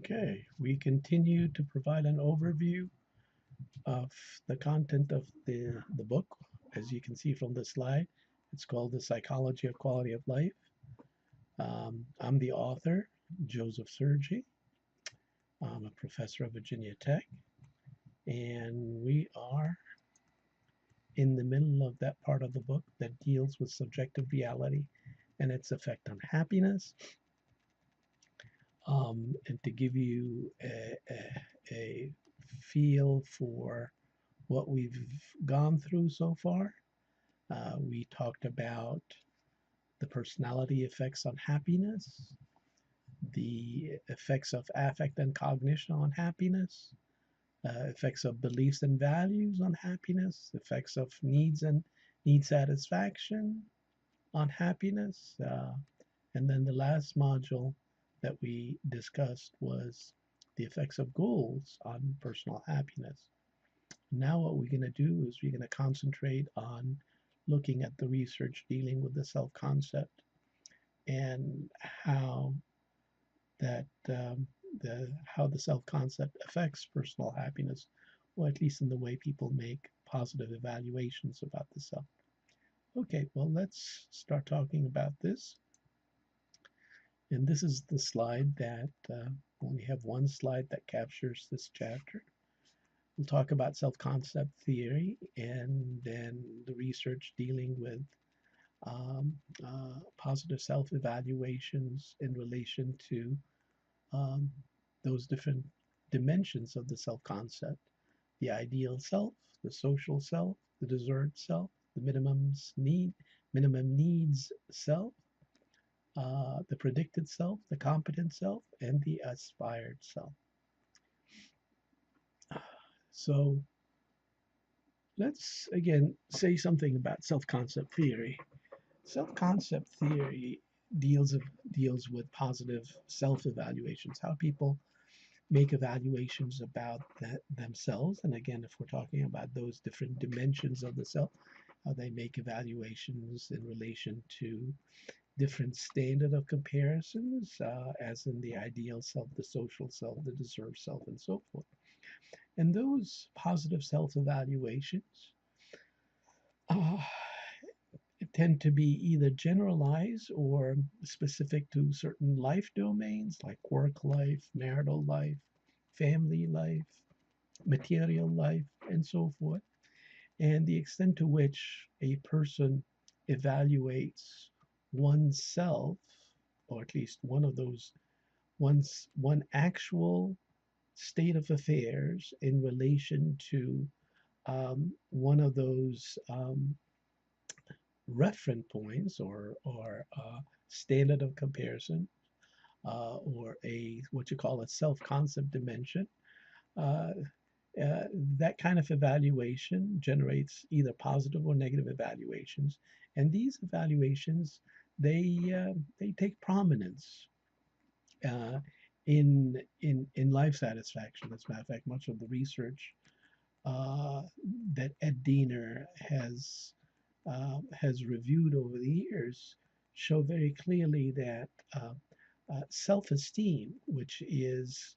Okay, we continue to provide an overview of the content of the book. As you can see from the slide, it's called The Psychology of Quality of Life. I'm the author, Joseph Sergi. I'm a professor of Virginia Tech, and we are in the middle of that part of the book that deals with subjective reality and its effect on happiness. And to give you a feel for what we've gone through so far. We talked about the personality effects on happiness, the effects of affect and cognition on happiness, effects of beliefs and values on happiness, effects of needs and need satisfaction on happiness. And then the last module that we discussed was the effects of goals on personal happiness. Now what we're going to do is we're going to concentrate on looking at the research dealing with the self-concept and how that how the self-concept affects personal happiness, or at least in the way people make positive evaluations about the self. Okay, well, let's start talking about this. And this is the slide that only have one slide that captures this chapter. We'll talk about self-concept theory and then the research dealing with positive self-evaluations in relation to um, those different dimensions of the self-concept: the ideal self, the social self, the deserved self, the minimum needs self, the predicted self, the competent self, and the aspired self. So let's again say something about self-concept theory. Self-concept theory deals of, deals with positive self-evaluations, how people make evaluations about themselves. And again, if we're talking about those different dimensions of the self, how they make evaluations in relation to different standard of comparisons, as in the ideal self, the social self, the deserved self, and so forth. And those positive self-evaluations uh, tend to be either generalized or specific to certain life domains like work life, marital life, family life, material life, and so forth. And the extent to which a person evaluates oneself, or at least one of those, one actual state of affairs in relation to one of those reference points or standard of comparison, or a what you call a self-concept dimension. Uh, uh, that kind of evaluation generates either positive or negative evaluations, and these evaluations they take prominence uh, in life satisfaction. As a matter of fact, much of the research uh, that Ed Diener has reviewed over the years show very clearly that self-esteem, which is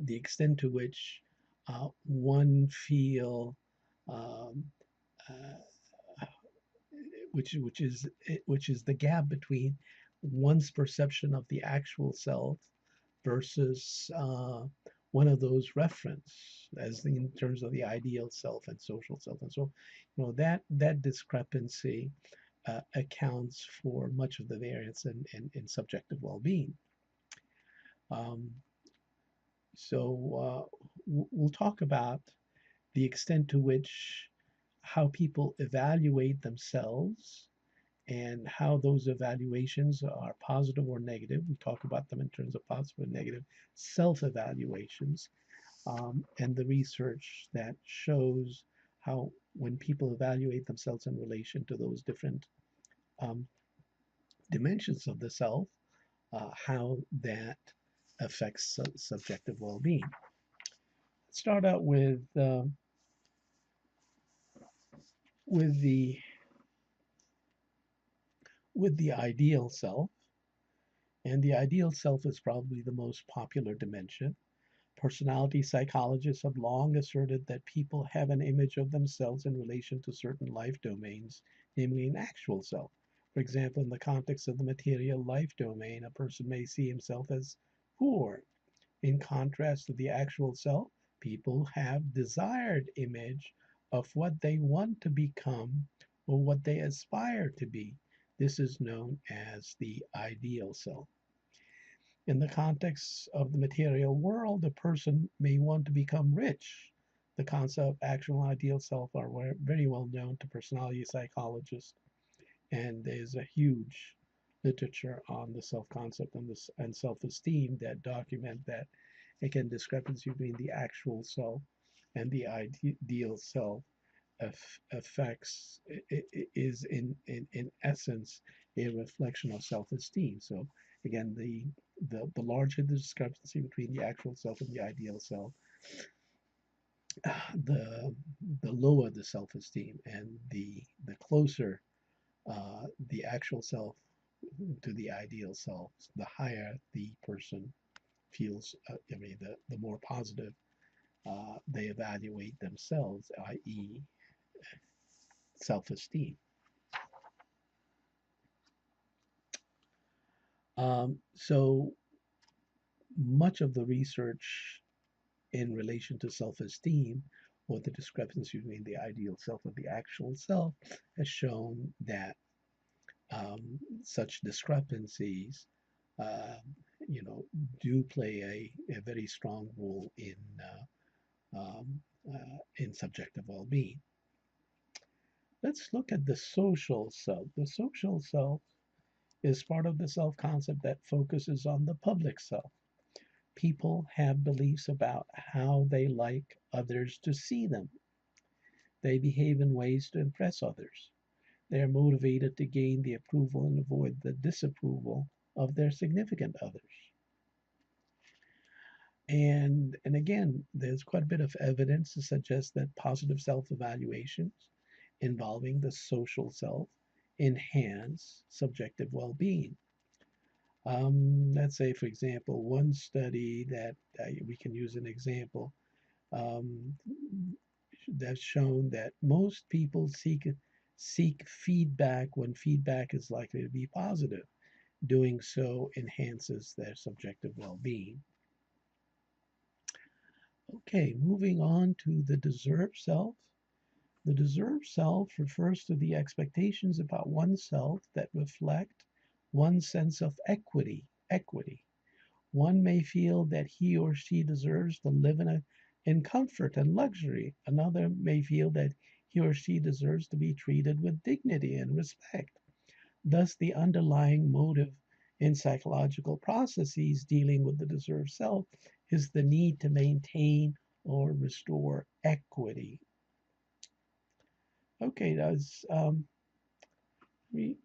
the extent to which one feel um, uh, which is the gap between one's perception of the actual self versus one of those reference as in terms of the ideal self and social self. And so that discrepancy accounts for much of the variance in subjective well-being. um, so we'll talk about the extent to which how people evaluate themselves and how those evaluations are positive or negative. We talk about them in terms of positive and negative self-evaluations, and the research that shows how when people evaluate themselves in relation to those different um, dimensions of the self, how that affects subjective well-being. Let's start out with the with the ideal self. And the ideal self is probably the most popular dimension. Personality psychologists have long asserted that people have an image of themselves in relation to certain life domains, namely an actual self. For example, in the context of the material life domain, a person may see himself as poor. In contrast to the actual self, people have desired image of what they want to become or what they aspire to be. This is known as the ideal self. In the context of the material world, a person may want to become rich. The concept actual and ideal self are very well known to personality psychologists, and there's a huge literature on the self-concept and, and self-esteem that document that, again, discrepancy between the actual self and the ideal self affects is in essence a reflection of self-esteem. So again, the larger the discrepancy between the actual self and the ideal self, the the lower the self-esteem, and the closer the actual self to the ideal self, the higher the person feels. I mean, the more positive they evaluate themselves, i.e., self-esteem. So much of the research in relation to self-esteem or the discrepancy between the ideal self and the actual self has shown that such discrepancies, uh, do play a very strong role in subjective well-being. Let's look at the social self. The social self is part of the self-concept that focuses on the public self. People have beliefs about how they like others to see them. They behave in ways to impress others. They are motivated to gain the approval and avoid the disapproval of their significant others. And again, there's quite a bit of evidence to suggest that positive self-evaluations involving the social self enhance subjective well-being. Let's say, for example, one study that we can use an example um, that's shown that most people seek feedback when feedback is likely to be positive. Doing so enhances their subjective well-being. Okay, moving on to the deserved self. The deserved self refers to the expectations about oneself that reflect one's sense of equity. Equity. One may feel that he or she deserves to live in comfort and luxury. Another may feel that he or she deserves to be treated with dignity and respect. Thus, the underlying motive in psychological processes dealing with the deserved self is the need to maintain or restore equity. Okay, does we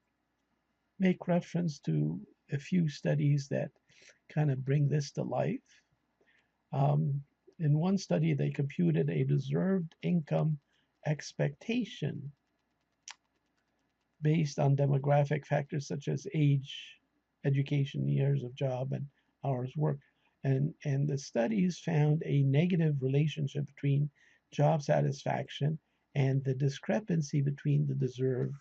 make reference to a few studies that kind of bring this to life. Um, in one study, they computed a deserved income expectation based on demographic factors such as age, education, years of job, and hours worked. And the studies found a negative relationship between job satisfaction and the discrepancy between the deserved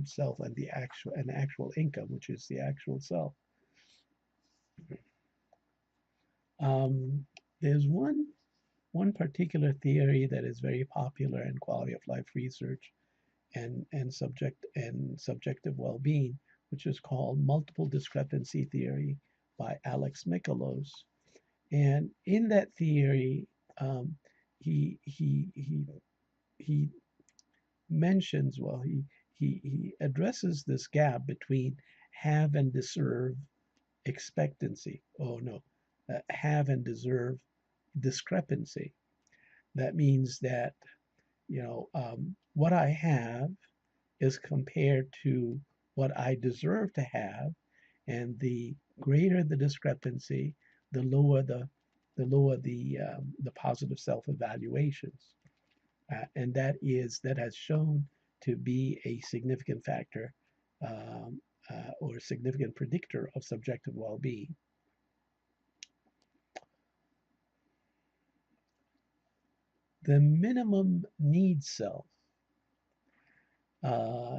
self and the actual income, which is the actual self. Um, there's one particular theory that is very popular in quality of life research and subjective well-being, which is called multiple discrepancy theory by Alex Mikolos. And in that theory, um, he he he he mentions well he addresses this gap between have and deserve expectancy. Oh no, have and deserve discrepancy. That means that what I have is compared to what I deserve to have, and the greater the discrepancy, the lower the positive self evaluations, and that has shown to be a significant factor um, or a significant predictor of subjective well-being. The minimum needs self.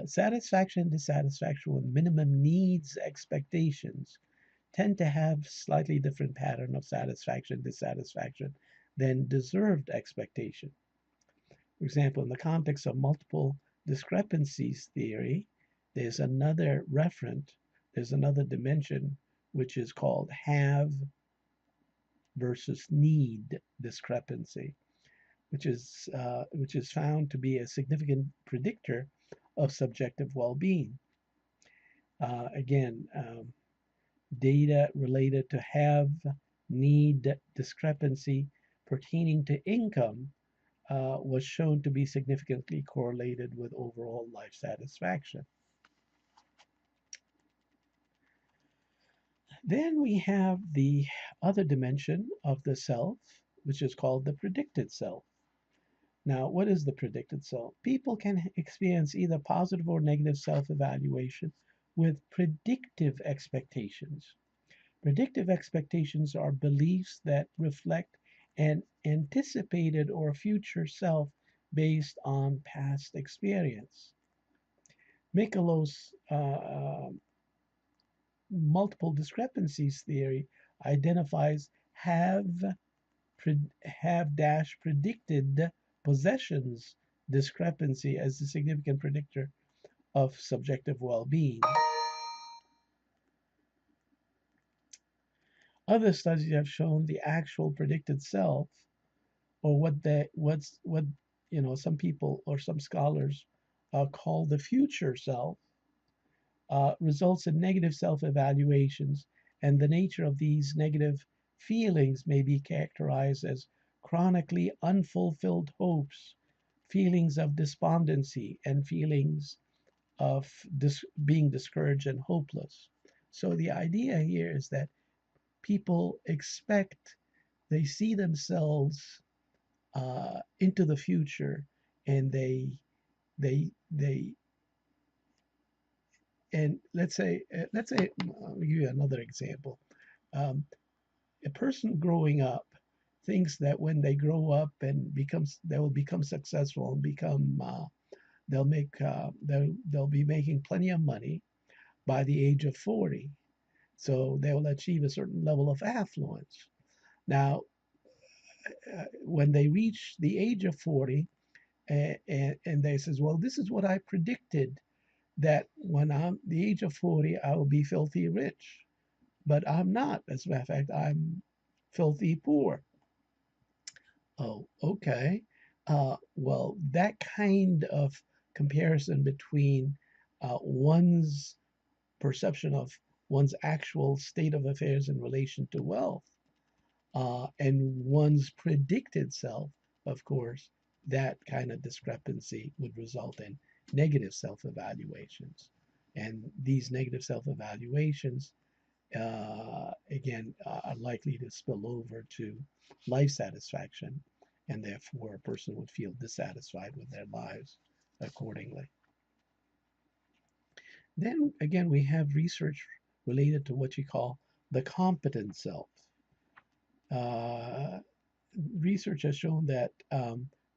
Satisfaction, dissatisfaction with minimum needs expectations tend to have slightly different pattern of satisfaction, dissatisfaction than deserved expectation. For example, in the context of multiple discrepancies theory, there's another referent, there's another dimension which is called have versus need discrepancy, which is found to be a significant predictor of subjective well-being. Again, data related to have need discrepancy pertaining to income was shown to be significantly correlated with overall life satisfaction. Then we have the other dimension of the self, which is called the predicted self. Now, what is the predicted self? People can experience either positive or negative self-evaluation with predictive expectations. Predictive expectations are beliefs that reflect an anticipated or future self based on past experience. Mikalow's multiple discrepancies theory identifies have predicted possessions discrepancy as a significant predictor of subjective well-being. Other studies have shown the actual predicted self, or what some people or some scholars call the future self, results in negative self-evaluations, and the nature of these negative feelings may be characterized as chronically unfulfilled hopes, feelings of despondency, and feelings of being discouraged and hopeless. So the idea here is that people they see themselves into the future, and they and let's say I'll give you another example. Um, a person growing up thinks that when they grow up and they will become successful and become they'll be making plenty of money by the age of 40. So they will achieve a certain level of affluence. Now, when they reach the age of 40, and they says, well, this is what I predicted, that when I'm the age of 40, I will be filthy rich. But I'm not. As a matter of fact, I'm filthy poor. Oh, okay. Well, that kind of comparison between one's perception of one's actual state of affairs in relation to wealth and one's predicted self, of course, that kind of discrepancy would result in negative self evaluations. And these negative self evaluations, again, are likely to spill over to life satisfaction, and therefore a person would feel dissatisfied with their lives accordingly. Then again, we have research related to what you call the competent self. Uh, Research has shown that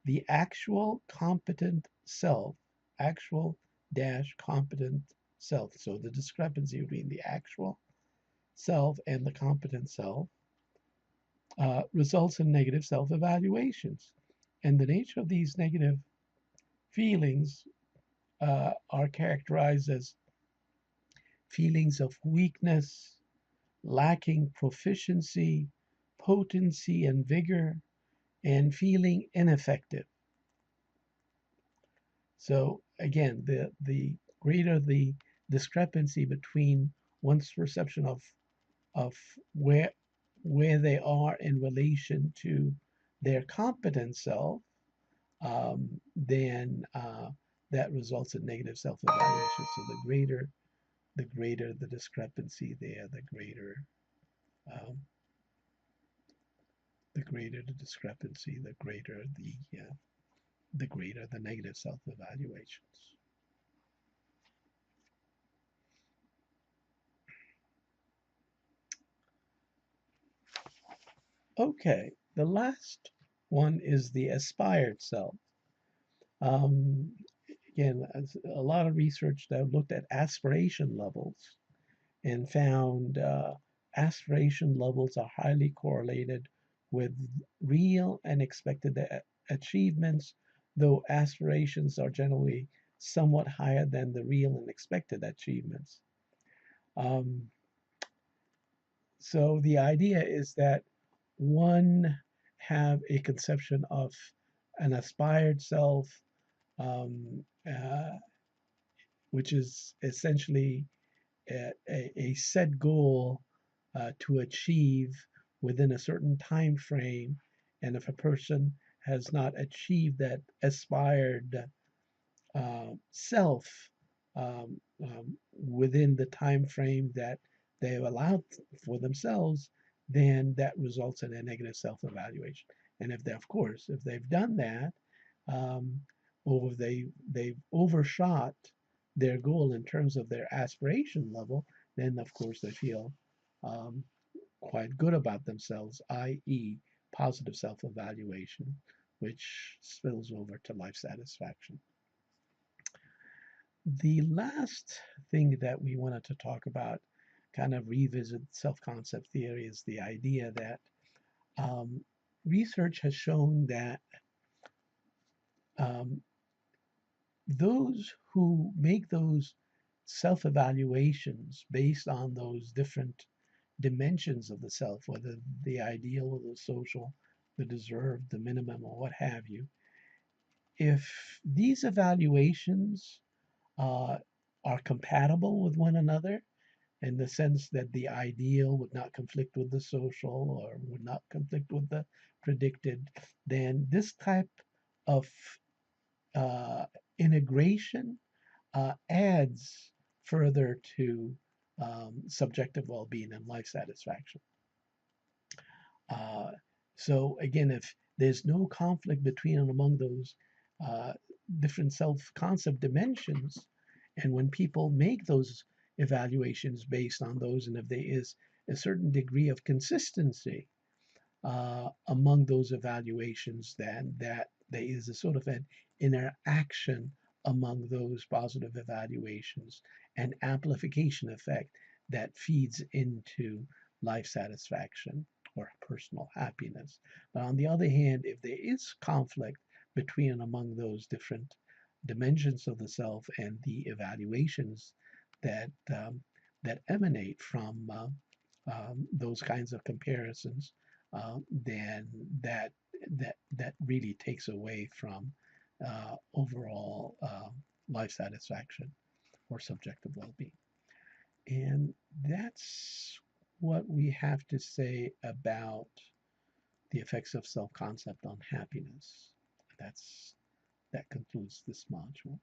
the actual dash competent self, so the discrepancy between the actual self and the competent self, results in negative self evaluations. And the nature of these negative feelings are characterized as feelings of weakness, lacking proficiency, potency, and vigor, and feeling ineffective. So again, the greater the discrepancy between one's perception of where they are in relation to their competent self, then that results in negative self-evaluation. So the greater the discrepancy there, um, the greater the discrepancy, the greater the negative self-evaluations. Okay, the last one is the aspired self. Um, Again, a lot of research that looked at aspiration levels and found aspiration levels are highly correlated with real and expected achievements, though aspirations are generally somewhat higher than the real and expected achievements. Um, so the idea is that one have a conception of an aspired self, um, uh, which is essentially a set goal to achieve within a certain time frame. And if a person has not achieved that aspired self within the time frame that they've allowed for themselves, then that results in a negative self-evaluation. And if they, of course, if they've done that, um, or they've overshot their goal in terms of their aspiration level, then of course they feel um, quite good about themselves, i.e., positive self-evaluation, which spills over to life satisfaction. The last thing that we wanted to talk about, kind of revisit self concept theory, is the idea that um, research has shown that um, those who make those self evaluations based on those different dimensions of the self, whether the ideal or the social, the deserved, the minimum, or what have you, if these evaluations uh, are compatible with one another, in the sense that the ideal would not conflict with the social or would not conflict with the predicted, then this type of uh, integration adds further to subjective well-being and life satisfaction. Uh, so again, if there's no conflict between and among those uh, different self-concept dimensions, and when people make those evaluations based on those, and if there is a certain degree of consistency among those evaluations, then that there is a sort of an interaction among those positive evaluations, an amplification effect that feeds into life satisfaction or personal happiness. But on the other hand, if there is conflict between and among those different dimensions of the self and the evaluations that that emanate from those kinds of comparisons, then that really takes away from overall life satisfaction or subjective well-being. And that's what we have to say about the effects of self-concept on happiness. That's that concludes this module.